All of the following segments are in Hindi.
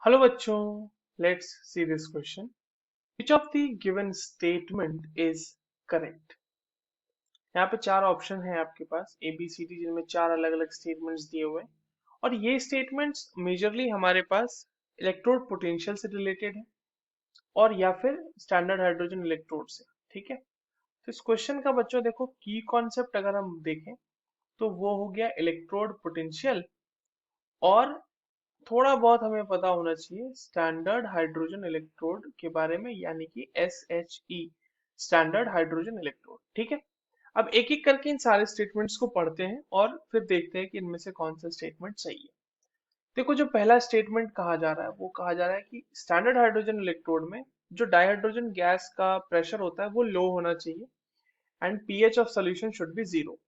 हेलो बच्चों, let's see this question. Which of the given statement is correct? यहाँ पे चार ऑप्शन है आपके पास ए बी सी डी, जिनमें चार अलग अलग स्टेटमेंट्स दिए हुए हैं। और ये स्टेटमेंट्स मेजरली हमारे पास इलेक्ट्रोड पोटेंशियल से रिलेटेड है और या फिर स्टैंडर्ड हाइड्रोजन इलेक्ट्रोड से। ठीक है, तो इस क्वेश्चन का बच्चों देखो की कॉन्सेप्ट अगर हम देखें तो वो हो गया इलेक्ट्रोड पोटेंशियल, और थोड़ा बहुत हमें पता होना चाहिए स्टैंडर्ड हाइड्रोजन इलेक्ट्रोड के बारे में, यानी कि SHE, स्टैंडर्ड हाइड्रोजन इलेक्ट्रोड। ठीक है, अब एक एक करके इन सारे स्टेटमेंट्स को पढ़ते हैं और फिर देखते हैं कि इनमें से कौन सा स्टेटमेंट सही है। देखो, जो पहला स्टेटमेंट कहा जा रहा है वो कहा जा रहा है कि स्टैंडर्ड हाइड्रोजन इलेक्ट्रोड में जो डाइहाइड्रोजन गैस का प्रेशर होता है वो लो होना चाहिए and pH of solution should be 0।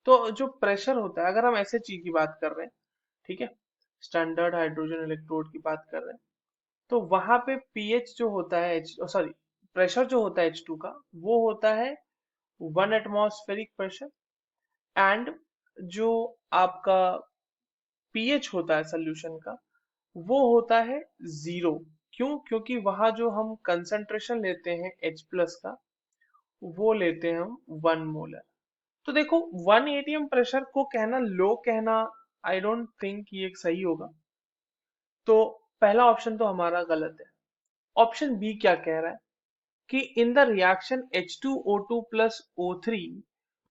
तो जो प्रेशर होता है, अगर हम SHE की बात कर रहे हैं, ठीक है, स्टैंडर्ड हाइड्रोजन इलेक्ट्रोड की बात कर रहे हैं, तो वहां पे पीएच जो होता है सॉरी प्रेशर जो होता है H2 का, वो होता है 1 एटमॉस्फेरिक प्रेशर। एंड जो आपका पीएच होता है सोल्यूशन का, वो होता है 0। क्यों? क्योंकि वहां जो हम कंसंट्रेशन लेते हैं H+ का, वो लेते हैं हम 1 मोलर। तो देखो, 1 atm प्रेशर को कहना लो कहना, आई डोंट थिंक ये सही होगा। तो पहला ऑप्शन तो हमारा गलत है। ऑप्शन बी क्या कह रहा है कि in the reaction H2O2 plus O3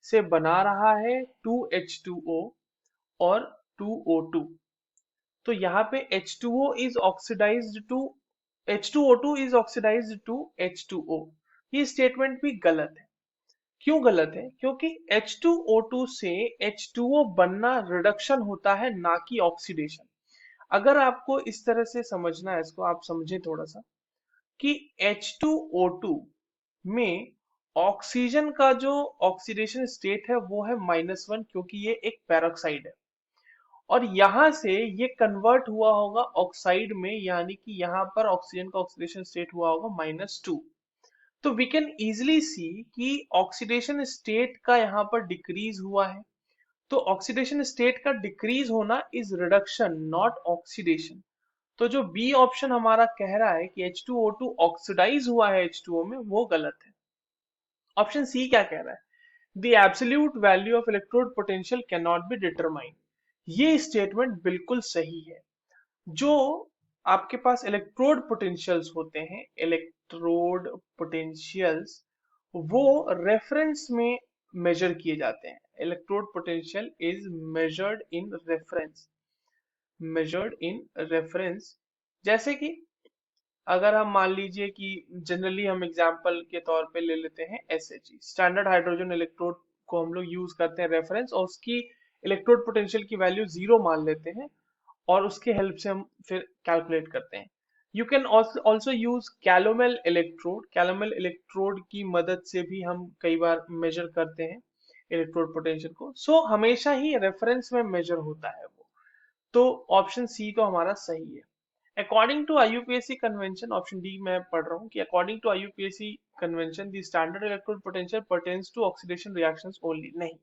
से बना रहा है 2H2O और 2O2। तो यहाँ पे H2O is oxidised to H2O2 is oxidised to H2O। ये स्टेटमेंट भी गलत है। क्यों गलत है? क्योंकि H2O2 से H2O बनना रिडक्शन होता है, ना कि ऑक्सीडेशन। अगर आपको इस तरह से समझना है इसको, आप समझे थोड़ा सा कि H2O2 में ऑक्सीजन का जो ऑक्सीडेशन स्टेट है वो है -1, क्योंकि ये एक पेरोक्साइड है। और यहां से ये कन्वर्ट हुआ होगा ऑक्साइड में, यानी कि यहाँ पर ऑक्सीजन का ऑक्सीडेशन स्टेट हुआ होगा -2। तो वी कैन इजिली सी कि ऑक्सीडेशन स्टेट का यहाँ पर डिक्रीज हुआ है। तो ऑक्सीडेशन स्टेट का डिक्रीज होना इज रिडक्शन, नॉट ऑक्सीडेशन। तो जो बी ऑप्शन हमारा कह रहा है कि H2O2 ऑक्सीडाइज हुआ है H2O में, वो गलत है। ऑप्शन सी क्या कह रहा है? The absolute value of electrode potential can not be determined. ये स्टेटमेंट बिल्कुल सही है। जो आपके पास इलेक्ट्रोड पोटेंशियल्स होते हैं, इलेक्ट्रोड पोटेंशियल्स, वो रेफरेंस में मेजर किए जाते हैं। Electrode potential is measured in reference, measured in reference. जैसे कि अगर हम मान लीजिए कि जनरली हम एग्जांपल के तौर पे ले लेते हैं SHE, स्टैंडर्ड हाइड्रोजन इलेक्ट्रोड को हम लोग यूज करते हैं रेफरेंस, और उसकी इलेक्ट्रोड पोटेंशियल की वैल्यू 0 मान लेते हैं, और उसके हेल्प से हम फिर कैलकुलेट करते हैं। You can also use calomel electrode. Calomel electrode की मदद से भी हम कई बार मेजर करते हैं इलेक्ट्रोड पोटेंशियल को। सो हमेशा ही रेफरेंस में मेजर होता है वो। तो ऑप्शन सी तो हमारा सही है। According to IUPAC convention, option D मैं पढ़ रहा हूँ कि according to IUPAC convention the standard electrode potential pertains to oxidation reactions only. नहीं,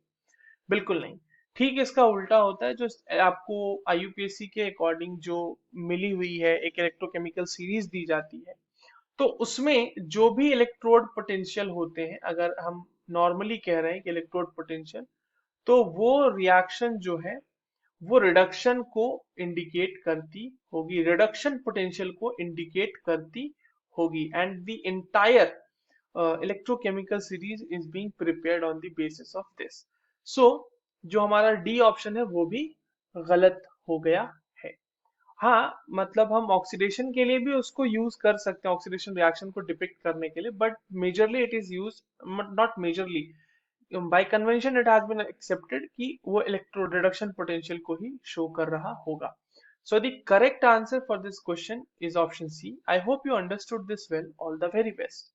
बिल्कुल नहीं। ठीक इसका उल्टा होता है। जो आपको IUPAC के अकॉर्डिंग जो मिली हुई है, एक इलेक्ट्रोकेमिकल सीरीज दी जाती है, तो उसमें जो भी इलेक्ट्रोड पोटेंशियल होते हैं, अगर हम नॉर्मली कह रहे हैं कि इलेक्ट्रोड पोटेंशियल, तो वो रिएक्शन जो है वो रिडक्शन को इंडिकेट करती होगी, रिडक्शन पोटेंशियल को इंडिकेट करती होगी। And the entire electrochemical series is being prepared on the basis of this. So जो हमारा डी ऑप्शन है वो भी गलत हो गया है। हाँ, मतलब हम ऑक्सीडेशन के लिए भी उसको यूज कर सकते हैं, ऑक्सीडेशन रिएक्शन को डिपिक्ट करने के लिए, but majorly it is use, not majorly, by convention it has been accepted कि वो इलेक्ट्रो रिडक्शन पोटेंशियल को ही शो कर रहा होगा। So the correct answer for this question is option C. I hope you understood this well. All the very best.